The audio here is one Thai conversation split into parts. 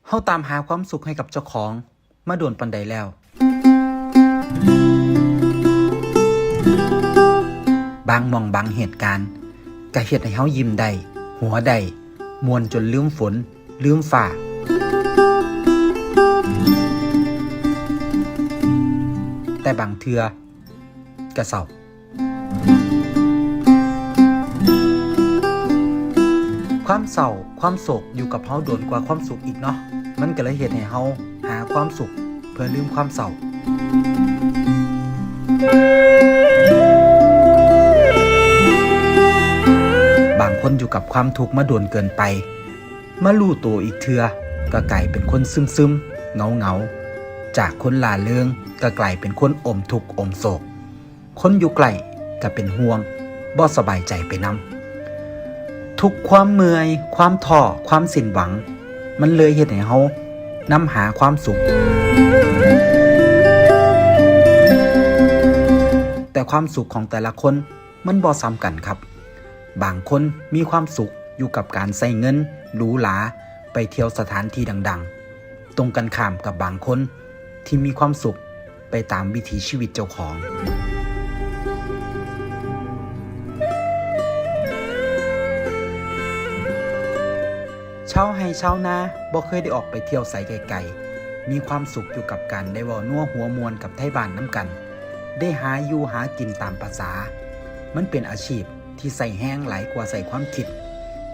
เฮาตามหาความสุขให้กับเจ้าของมาโดนปานใดแล้วบางหม่องบางเหตุการณ์ก็เฮ็ดให้เฮายิ้มได้หัวได้ม่วนจนลืมฝนลืมฟ้าแต่บางเทื่อก็เศร้าความเศร้าความโศกอยู่กับเฮาโดนกว่าความสุขอีกเนาะมันก็เลยเฮ็ดให้เฮาหาความสุขเพื่อลืมความเศร้าบางคนอยู่กับความทุกข์มาโดนเกินไปมารู้ตัวอีกเทื่อก็กลายเป็นคนซึมๆเหงาๆจากคนล่าเริงก็กลายเป็นคนอมทุกข์อมโศกคนอยู่ใกล้ก็เป็นห่วงบ่สบายใจไปนำทุกความเมื่อยความท้อความสิ้นหวังมันเลยเฮ็ดให้เฮานำหาความสุขแต่ความสุขของแต่ละคนมันบ่ซ้ำกันครับบางคนมีความสุขอยู่กับการใช้เงินหรูหราไปเที่ยวสถานที่ดังๆตรงกันข้ามกับบางคนที่มีความสุขไปตามวิถีชีวิตเจ้าของชาวไร่ชาวนาบ่เคยได้ออกไปเที่ยวไสไกลๆมีความสุขอยู่กับการได้เว้านัวหัวมวลกับไทบ้านนำกันได้หาอยู่หากินตามประสามันเป็นอาชีพที่ใส่แห้งหลายกว่าใส่ความคิด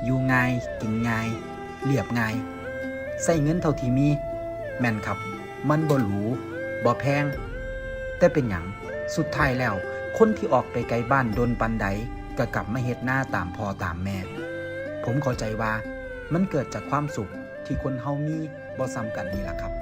อยู่ง่ายกินง่ายเรียบง่ายใส่เงินเท่าที่มีแม่นครับมันบ่หรูบ่แพงแต่เป็นหยังสุดท้ายแล้วคนที่ออกไปไกลบ้านโดนปานใดก็กลับมาเฮ็ดหน้าตามพ่อตามแม่ผมเข้าใจว่ามันเกิดจากความสุขที่คนเฮามีบ่ซ้ำกันนี่ล่ะครับ